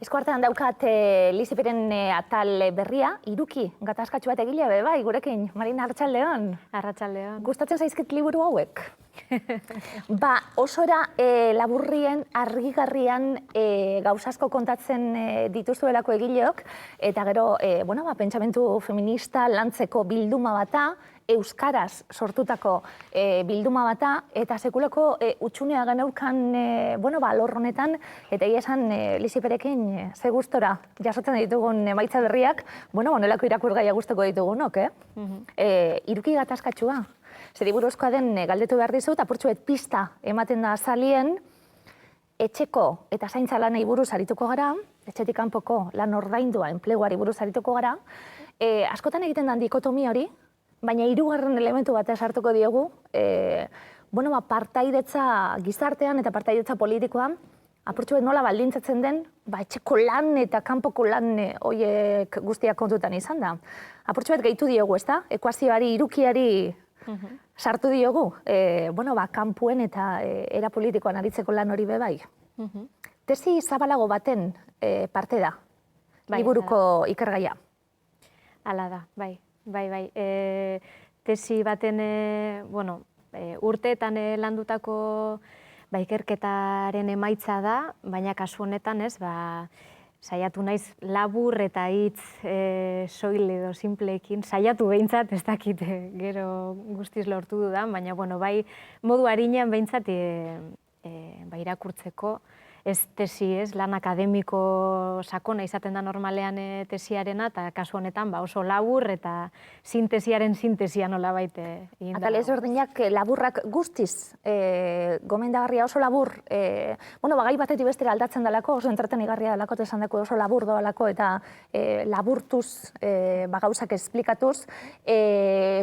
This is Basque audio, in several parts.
Eskuartean daukat Liziperen atal berria, Iruki, gatazkatxu bat egilea be bai, gurekin, Marina Arratsaldeon. Arratsaldeon. Gustatzen zaizkit liburu hauek? Osora laburrien, argigarrian gauza asko kontatzen dituzuelako egileok, eta gero, pentsamentu feminista lantzeko bilduma bata, euskaraz sortutako bilduma bata, eta sekulako utxunea geneukan alor honetan, eta egia esan Liziperekin ze gustora jasotzen ditugun emaitza berriak, honelako irakurgaia gustoko ditugunok, Iruki gatazkatxua. Zeri buruzkoa den galdetu behar dizut, apurtxuet pista ematen da azalien, etxeko eta zaintza lanei buruz arituko gara, etxetik kanpoko lan ordaindua enpleguari buruz arituko gara, askotan egiten den dikotomia hori, baina hirugarren elementu bat sartuko diogu, partaidetza gizartean eta partaidetza politikoan, apurtxuet nola baldintzatzen den, etxeko lan eta kanpoko lan horiek guztiak kontutan izan da. Apurtxuet gehitu diogu, ezta? Ekuazioari, irukiari sartu diogu, kanpuen eta era politikoan aritzeko lan hori bebai. Tesi zabalago baten parte da, liburuko ikergaia. Hala da, bai. Tesi baten, urteetan landutako ikerketaren emaitza da, baina kasu honetan ez, saiatu naiz labur eta hitz soil edo simpleekin, saiatu behintzat, ez dakit gero guztiz lortu dudan, baina modu arinean behintzat irakurtzeko, ez tesi ez, lan akademiko sakona izaten da normalean tesiarena, eta kasu honetan oso labur eta sintesiaren sintesia nolabait egin da. Atal ezberdinak laburrak guztiz, gomendagarria oso labur, gai batetik bestera aldatzen dalako, oso entretenigarria dalako, esan dako oso labur doalako, eta laburtuz, gauzak esplikatuz.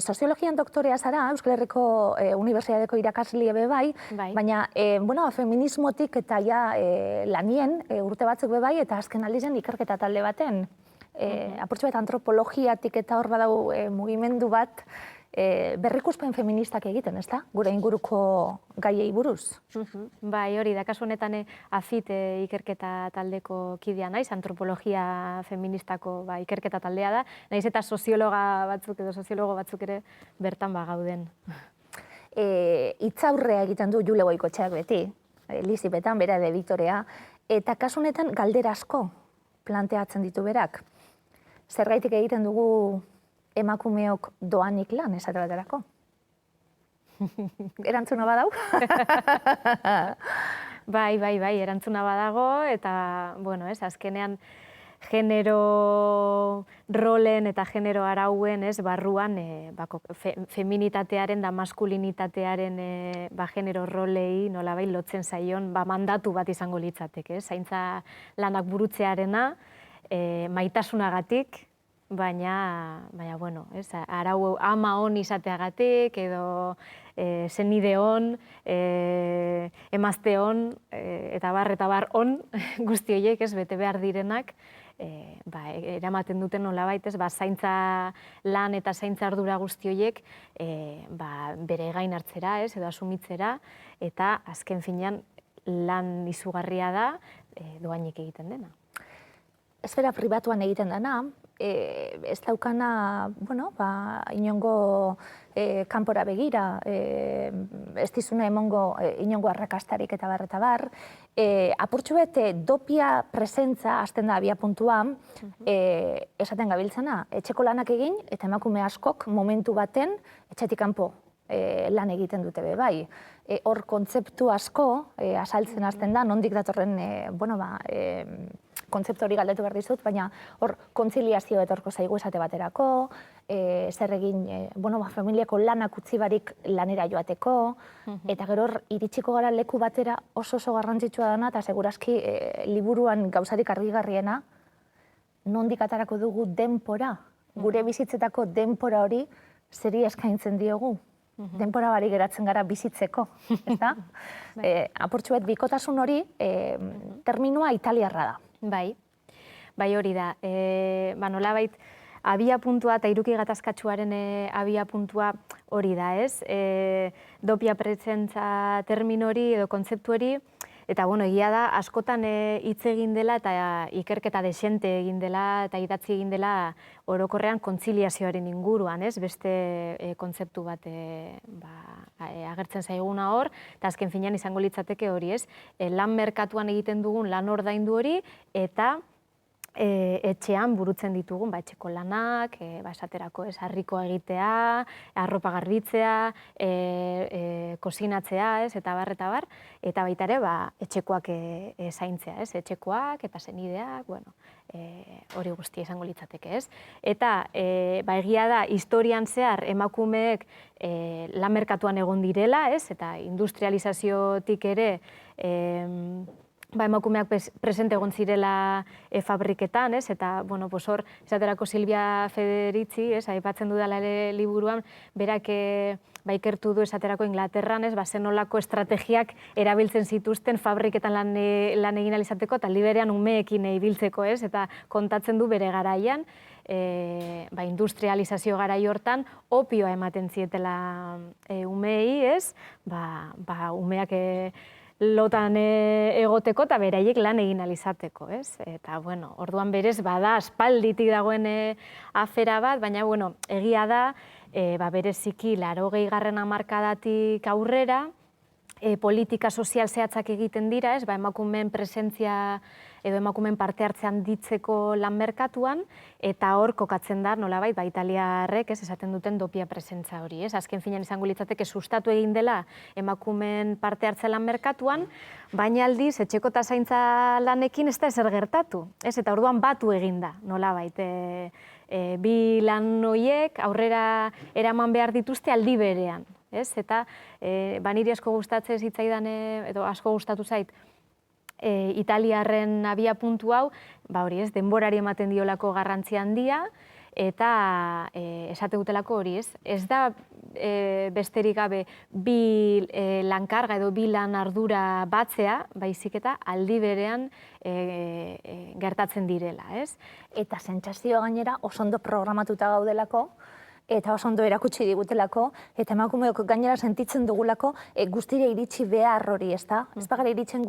Soziologian doktorea zara, Euskal Herriko Unibertsitateko irakasle bai, baina feminismotik eta lanien urte batzuk bebai, eta azken aldizen ikerketa talde baten. Apurtxo bat antropologiatik eta hor badau mugimendu bat berrikuspen feministak egiten, ez da? Gure inguruko gaiei buruz. Bai, hori da, kasu honetan AFIT ikerketa taldeko kidea naiz, antropologia feministako ikerketa taldea da, naiz eta soziologa batzuk edo soziologo batzuk ere bertan gauden. Hitzaurrea egiten du Jule Goikotxeak beti, Lizipetan, bera de editorea, eta kasu honetan galdera asko planteatzen ditu berak. Zergaitik egiten dugu emakumeok doanik lan esate baterako? Erantzuna badau? Bai, erantzuna badago, eta, azkenean genero rolen eta genero arauen barruan feminitatearen da maskulinitatearen genero rolei nolabait lotzen zaion mandatu bat izango litzateke. Zaintza lanak burutzearena maitasunagatik, baina arau ama on izateagatik edo zenide on, emazte on, eta bar on guzti horiek bete behar direnak, eramaten duten nolabait zaintza lan eta zaintza ardura guzti horiek bere gain hartzera edo asumitzera, eta azken finean lan izugarria da doainik egiten dena. Esfera pribatuan egiten dena, ez daukana, inongo kanpora begira, ez dizuna emongo inongo arrakastarik eta bar, apurtxo bete dopia presentza, hasten da abia puntuan, esaten gabiltzana, etxeko lanak egin, eta emakume askok momentu baten etxetik kanpo lan egiten dute be bai. Hor kontzeptu asko asaltzen hasten da, nondik datorren, kontzeptu hori galdetu behar dizut, baina hor kontziliazio etorko zaigu esate baterako, zer egin, familiako lanak utzi barik lanera joateko, eta gero hor iritsiko gara leku batera oso garrantzitsua dana, eta segurazki liburuan gauzarik argigarriena, nondik atarako dugu denpora, gure bizitzetako denpora hori zeri eskaintzen diogu. Denpora barik geratzen gara bizitzeko, ez da? Apurtxuet, bikotasun hori terminua italiarra da. Bai hori da. Nolabait, abia puntua eta Iruki gatazkatxuaren abia puntua hori da, ez? Dopia presentza termin hori edo kontzeptu hori Eta, bueno, egia da, askotan hitz egin dela eta ikerketa desente egin dela eta idatzi egin dela orokorrean kontziliazioaren inguruan, ez? Beste kontzeptu bat agertzen zaiguna hor, eta azken finean izango litzateke hori, ez? Lan merkatuan egiten dugun lan ordaindu hori eta etxean burutzen ditugun etxeko lanak, esaterako harrikoa egitea, arropa garbitzea, kozinatzea, eta bar, eta baita ere etxekoak zaintzea, etxekoak eta senideak, hori guztia izango litzateke, ez? Eta egia da, historian zehar emakumeek lan merkatuan egon direla, ez? Eta industrializaziotik ere emakumeak presente egon zirela fabriketan, eta hor, esaterako Silvia Federici, aipatzen dudala ere liburuan, berak ikertu du esaterako Inglaterran, zenolako estrategiak erabiltzen zituzten fabriketan lan egin alizateko, eta liberean umeekin ibiltzeko, eta kontatzen du bere garaian, industrializazio garai hortan, opioa ematen zietela umeei, umeak lotan egoteko eta beraiek lan egin alizateko, ez? Eta, orduan berez, bada, aspalditik dagoen afera bat, baina, egia da, bereziki 80. hamarkadatik aurrera, politika sozial zehatzak egiten dira, ez? Emakumeen presentzia edo emakumeen parte hartze handitzeko lan merkatuan, eta hor kokatzen da, nolabait, italiarrek, esaten duten dopia presentza hori, ez? Azken finean izango litzateke sustatu egin dela emakumeen parte hartze lan merkatuan, baina aldiz, etxeko eta zaintza lanekin ez da ezer gertatu, ez? Eta orduan batu egin da, nolabait, bi lan horiek aurrera eraman behar dituzte aldi berean, ez? Eta niri asko gustatzen zitzaidan, edo asko gustatu zait, italiarren abiapuntu hau, hori ez, denborari ematen diolako garrantzia handia, eta esate dutelako hori ez. Ez da besterik gabe bi lankarga edo bi lan ardura batzea, baizik eta aldi berean gertatzen direla, ez? Eta sentsazioa gainera oso ondo programatuta gaudelako, eta oso ondo erakutsi digutelako, eta emakumeok gainera sentitzen dugulako guztira iritsi behar hori, ez da? Ez bagara iristen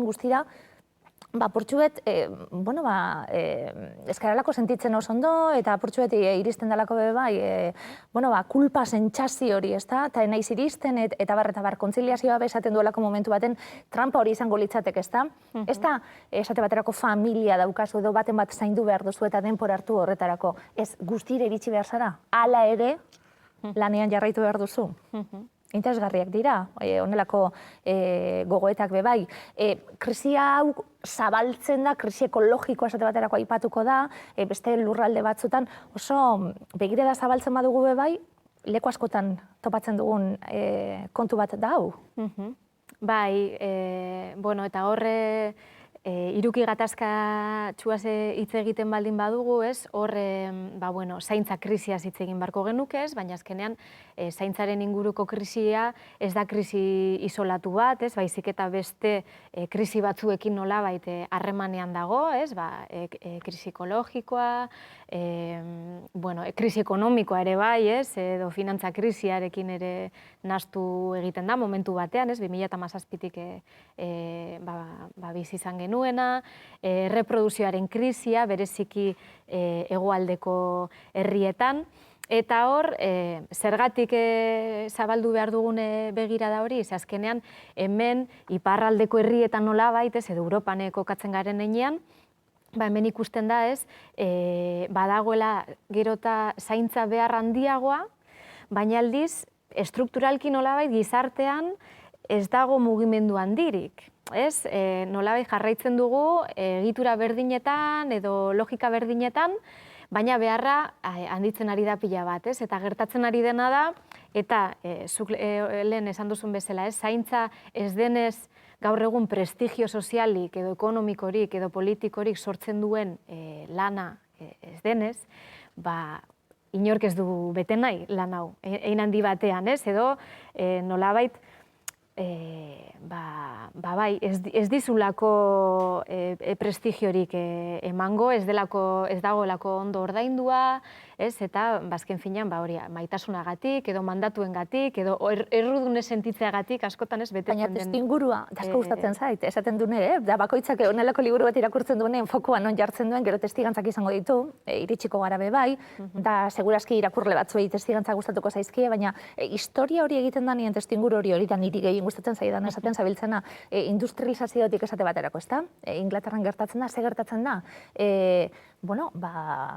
guztira, portxuet, eskaralako sentitzen oso ondo, eta portxuet iristen dalako kulpa sentsazio hori, ez da? Eta naiz iristen, eta bar, kontziliazioa esaten duelako momentu baten, trampa hori izango litzatek, ez da? Ez da, esate baterako familia daukazu, edo baten bat zaindu behar duzu, eta denpor hartu horretarako. Ez guztira iritsi behar zara, hala ere, lanean jarraitu behar duzu. Interesgarriak dira, honelako gogoetak bebai. Krisi hau zabaltzen da, krisi ekologikoa esate baterako aipatuko da, beste lurralde batzutan, oso begirada zabaltzen badugu bebai, leku askotan topatzen dugun kontu bat da hau. Bai, eta horre iruki gatazka txuaz hitz egiten baldin badugu, ez? Hor, zaintza krisiaz hitz egin barko genuke, ez? Baina azkenean, zaintzaren inguruko krisia ez da krisi isolatu bat, ez? Baizik eta beste krisi batzuekin nolabait harremanean dago, ez? Krisi ekologikoa, krisi ekonomikoa ere bai, ez? Edo finantza krisiarekin ere nahastu egiten da momentu batean, ez? 2017tik bizi izan genuena, reproduzioaren krisia, bereziki hegoaldeko herrietan, eta hor, zergatik zabaldu behar dugun begirada hori, ze azkenean hemen iparraldeko herrietan nolabait, ez, edo Europan kokatzen garen heinean, hemen ikusten da, ez, badagoela gero eta zaintza behar handiagoa, baina aldiz, estrukturalki nolabait gizartean ez dago mugimendu handirik. Ez, nolabait jarraitzen dugu egitura berdinetan edo logika berdinetan, baina beharra handitzen ari da pila bat, ez? Eta gertatzen ari dena da, eta zuk lehen esan duzun bezala, ez? Zaintza ez denez gaur egun prestigio sozialik edo ekonomikorik edo politikorik sortzen duen lana ez denez, inork ez du bete nahi lan hau, hein handi batean, ez? Edo nolabait bai, ez dizulako prestigiorik emango, ez dagoelako ondo ordaindua, eta bazken finean maitasunagatik, edo mandatuengatik, edo errudune sentitzeagatik askotan ez betetzen den. Baina testuingurua, asko gustatzen zait, esaten dune, da bakoitzak honelako liburu bat irakurtzen duenean fokuan non jartzen duen, gero testigantzak izango ditu, iritsiko gara be bai, da segurazki irakurle batzuei testigantzak gustatuko zaizkie, baina historia hori egiten da nien testuinguru hori da niri gehien gustatzen zaidan esaten zabiltzena industrializaziotik esate baterako, ezta? Inglaterran gertatzen da, ze gertatzen da?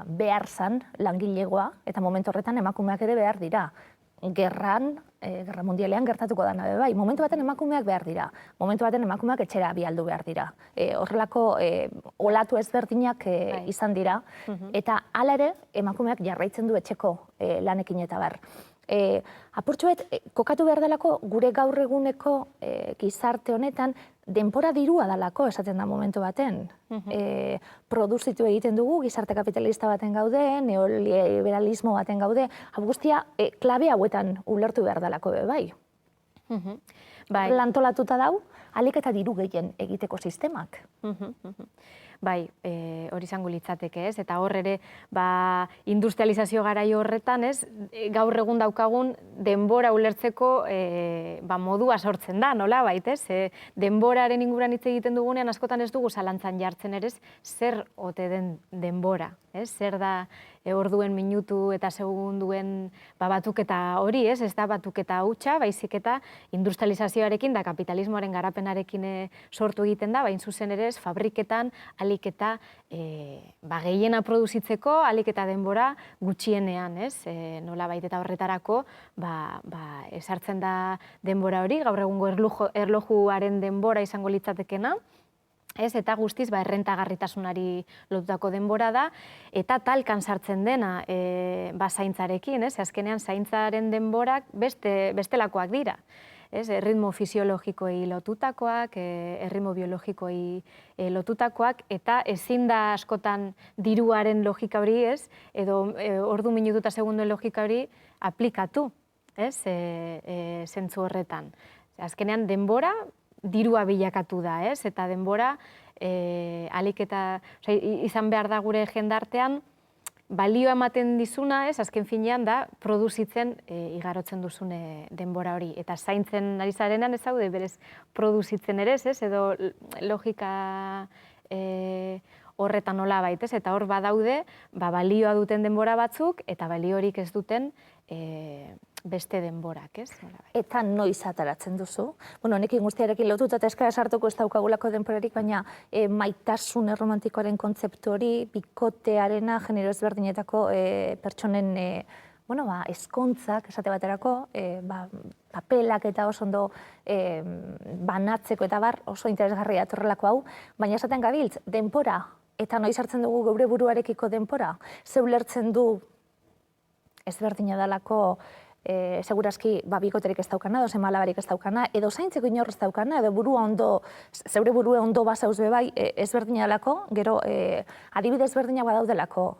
Behar zan langilegoa, eta momentu horretan emakumeak ere behar dira. Gerra mundialean gertatuko dana be bai. Momentu baten emakumeak behar dira. Momentu baten emakumeak etxera bialdu behar dira. Horrelako olatu ezberdinak izan dira. Eta hala ere emakumeak jarraitzen du etxeko lanekin eta bar. Apurtxoet, kokatu behar delako gure gaur eguneko gizarte honetan denbora dirua dalako esaten da momentu baten. Produzitu egiten dugu, gizarte kapitalista baten gaude, neoliberalismo baten gaude, hau guztia klabe hauetan ulertu behar dalako be bai. Lantolatuta dau, alik eta diru gehien egiteko sistemak. Bai, hori izango litzateke, ez? Eta hor ere, industrializazio garai horretan, ez? Gaur egun daukagun denbora ulertzeko modua sortzen da, nola bait, ez? Denboraren inguruan hitz egiten dugunean, askotan ez dugu zalantzan jartzen ere, zer ote den denbora, ez? Zer da orduen, minutu eta segunduen batuketa hori, ez? Ez da batuketa hutsa, baizik eta industrializazioarekin da kapitalismoaren garapenarekin sortu egiten da, bain zuzen ere ez, fabriketan, alik eta gehiena produzitzeko, alik eta denbora gutxienean, ez? Nola baita eta horretarako, esartzen da denbora hori, gaur egungo erlojuaren denbora izango litzatekena, eta guztiz errentagarritasunari lotutako denbora da, eta talkan sartzen dena zaintzarekin, azkenean zaintzaren denborak bestelakoak dira. Erritmo fisiologikoei lotutakoak, erritmo biologikoei lotutakoak, eta ezin da askotan diruaren logika hori, edo ordu, minutu eta segunduen logika hori aplikatu, zentzu horretan. Azkenean denbora dirua bilakatu da, eta denbora alik eta izan behar da gure jendartean balio ematen dizuna, azken finean da produzitzen igarotzen duzune denbora hori. Eta zaintzen ari zarenean ez zaude berez produzitzen ere, edo logika horretan nola baitez, eta hor badaude balioa duten denbora batzuk eta baliorik ez duten beste denborak, ez? Eta noiz ataratzen duzu? Honekin guztiarekin lotuta eta eskara sartuko ez daukagulako denborarik, baina maitasun erromantikoaren kontzeptu hori, bikotearena, genero ezberdinetako pertsonen eskontzak, esate baterako, papelak eta oso ondo banatzeko eta bar oso interesgarria atorrelako hau, baina esaten gabiltz, denbora, eta noiz hartzen dugu geure buruarekiko denbora, ze ulertzen du ezberdina dalako segurazki bikoterik ez daukana, edo seme-alabarik ez daukana, edo zaintzeko inor ez daukana, edo zeure burua ondo bazauz be bai ezberdina dalako, gero adibide ezberdinak badaudelako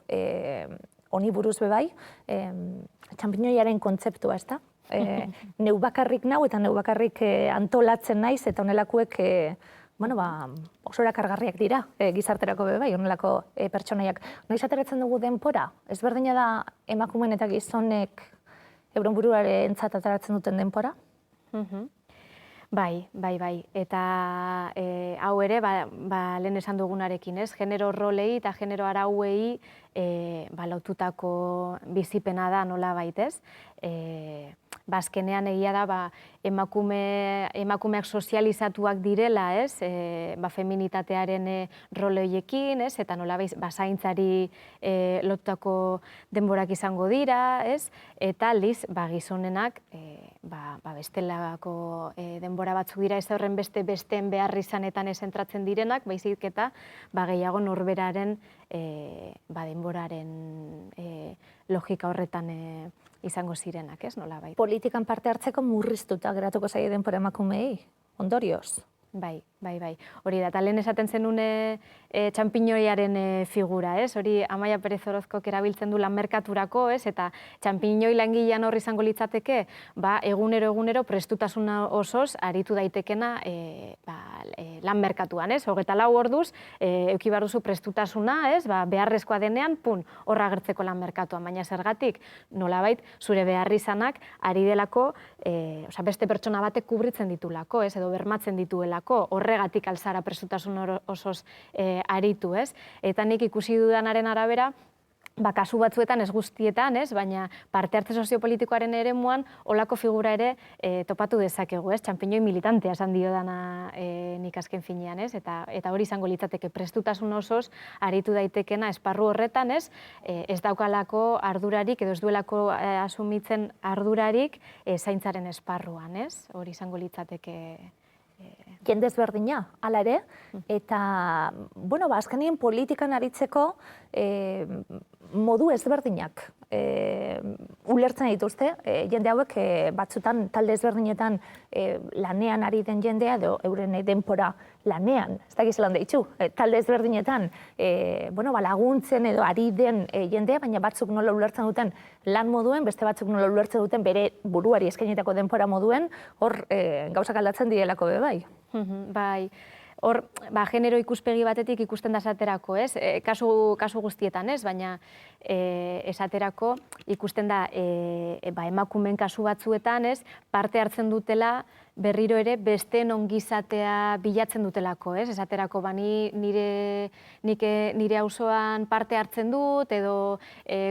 honi buruz be bai, txampinoiaren kontzeptua, ez da? Neu bakarrik nau eta neu bakarrik antolatzen naiz, eta honelakoek oso erakargarriak dira gizarterako be bai, honelako pertsonaiak. Noiz ateratzen dugu denbora, ezberdina da emakumeen eta gizonek euren buruarentzat ateratzen duten denbora? Bai. Eta hau ere, lehen esan dugunarekin, genero rolei eta genero arauei lotutako bizipena da nola baitez. Azkenean egia da emakumeak sozializatuak direla, feminitatearen role horiekin, eta nola zaintzari lotutako denborak izango dira, eta aldiz gizonenak bestelako denbora batzuk dira, ez horren besteen behar izanetan entratzen direnak, baizik eta gehiago norberaren denboraren logika horretan izango zirenak, ez nola bai. Politikan parte hartzeko murriztuta geratuko zaie denbora emakumeei, ondorioz. Bai, bai. Hori da, eta lehen esaten zenun txampinoiaren figura, ez? Hori Amaia Perez Orozkok erabiltzen du lan merkaturako, ez? Eta txampinoi langilean horri izango litzateke, egunero prestutasuna osoz aritu daitekena lan merkatuan, ez? 24 orduz, eduki behar duzu prestutasuna, ez? Beharrezkoa denean, horra agertzeko lan merkatuan, baina zergatik, nolabait, zure beharrizanak ari delako, beste pertsona batek kubritzen ditulako, ez? Edo bermatzen dituelako, horregatik alzara prestutasun osoz aritu, ez? Eta nik ikusi dudanaren arabera, kasu batzuetan, ez guztietan, ez? Baina parte hartze soziopolitikoaren eremuan olako figura ere topatu dezakegu, ez? Txampinoi militantea esan dio dana nik azken finean, ez? Eta hori izango litzateke prestutasun osoz aritu daitekena esparru horretan, ez? Ez daukalako ardurarik edo ez duelako asumitzen ardurarik zaintzaren esparruan, ez? Hori izango litzateke jende ezberdina, hala ere, eta, azkenien politikan aritzeko modu ezberdinak ulertzen dituzte, jende hauek batzutan talde ezberdinetan lanean ari den jendea, edo euren denpora lanean, ez dakiz lan deitzu, talde ezberdinetan laguntzen edo ari den jendea, baina batzuk nola ulertzen duten lan moduen, beste batzuk nola ulertzen duten bere buruari eskainitako denpora moduen, hor gauzak aldatzen direlako be bai. Bai, hor, genero ikuspegi batetik ikusten da esaterako, ez? Kasu guztietan, ez? Baina esaterako ikusten da emakumeen kasu batzuetan, ez? Parte hartzen dutela berriro ere besteen ongizatea bilatzen dutelako, ez? Esaterako, nire auzoan parte hartzen dut, edo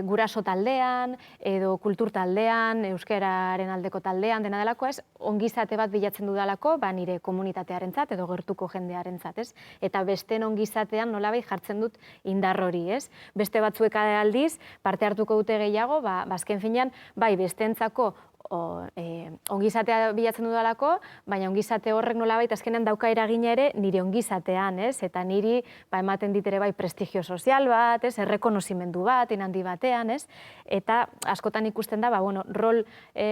guraso taldean, edo kultur taldean, euskararen aldeko taldean, dena delako, ez? Ongizate bat bilatzen dudalako, nire komunitatearentzat edo gertuko jendearentzat, ez? Eta besteen ongizatean nolabait jartzen dut indar hori, ez? Beste batzuek aldiz, parte hartuko dute gehiago, azken finean, besteentzako ongizatea bilatzen dudalako, baina ongizate horrek nolabait azkenean dauka eragina ere nire ongizatean, ez? Eta niri ematen dit ere prestigio sozial bat, ez? Errekonozimendu bat, handi batean, ez? Eta askotan ikusten da, rol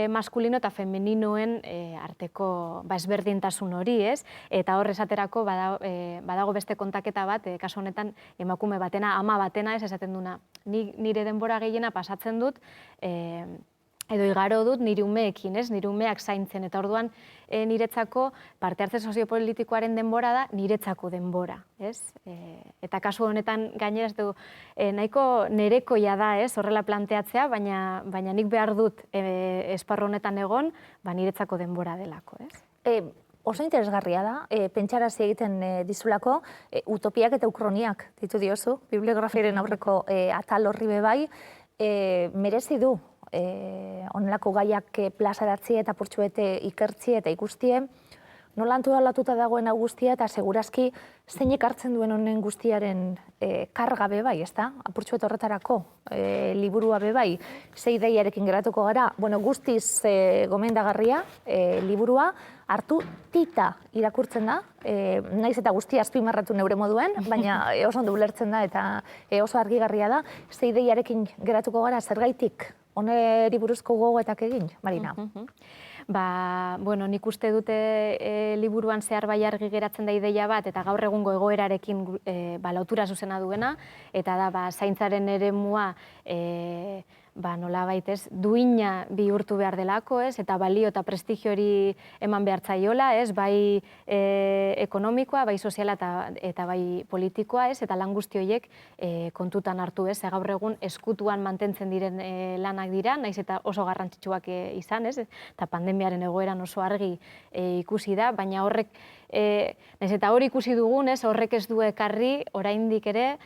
maskulino eta femeninoen arteko ezberdintasun hori, ez? Eta hor esaterako badago beste kontaketa bat, kasu honetan emakume batena, ama batena, ez esaten duna. Nire denbora gehiena pasatzen dut, edo igaro dut nire umeekin, ez? Nire umeak zaintzen, eta orduan niretzako parte hartze soziopolitikoaren denbora da niretzako denbora, ez? Eta kasu honetan gainera ez du nahiko nerekoia da, ez? Horrela planteatzea, baina nik behar dut esparru honetan egon, niretzako denbora delako, ez? Oso interesgarria da, pentsarazi egiten dizulako, utopiak eta ukroniak ditu diozu, bibliografiaren aurreko atal horri bebai, merezi du onelako gaiak plazaratzi eta purtsuete ikertzi eta ikustie, nola antolatuta dagoen hau guztia eta segurazki zeinek hartzen duen honen guztiaren karga bebai, ez da? Apurtsuet horretarako liburua bebai, zei ideiarekin geratuko gara, guztiz gomendagarria liburua, hartu tita irakurtzen da, naiz eta guztia azpimarratu neure moduen, baina oso ondo ulertzen da eta oso argigarria da, zei ideiarekin geratuko gara, zergaitik honeri buruzko gogoetak egin, Marina? Nik uste dute liburuan zehar bai argi geratzen da ideia bat, eta gaur egungo egoerarekin lotura zuzena duena, eta da zaintzaren eremua nolabait ez, duina bihurtu behar delako, ez, eta balio eta prestigio hori eman behar zaiola, ez, bai ekonomikoa, bai soziala eta bai politikoa, ez, eta lan guzti horiek kontutan hartu, ez, gaur egun eskutuan mantentzen diren lanak dira, naiz eta oso garrantzitsuak izan, ez, eta pandemiaren egoeran oso argi ikusi da, baina horrek, naiz eta hori ikusi dugun, ez, horrek ez du ekarri oraindik ere,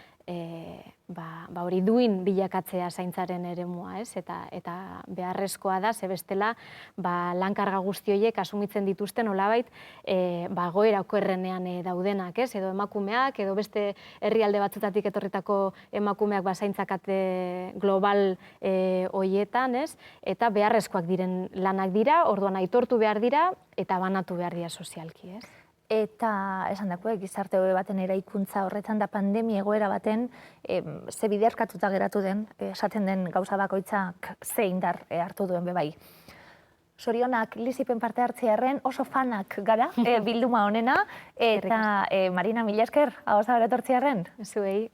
hori duin bilakatzea zaintzaren eremua, ez? Eta beharrezkoa da, ze bestela lankarga guzti horiek asumitzen dituzte nolabait goera okerrenean daudenak, ez? Edo emakumeak, edo beste herrialde batzutatik etorritako emakumeak zaintzakate global horietan, ez? Eta beharrezkoak diren lanak dira, orduan aitortu behar dira, eta banatu behar dira sozialki, ez? Eta esan dako, gizarte hobe baten eraikuntza horretan da pandemia egoera baten ze biderkatuta geratu den, esaten den gauza bakoitzak ze indar hartu duen bebai. Sorionak Lisipen parte hartzearen oso fanak gara bilduma honena, eta Marina, mila esker, hau zabera etortzearen. Zuei.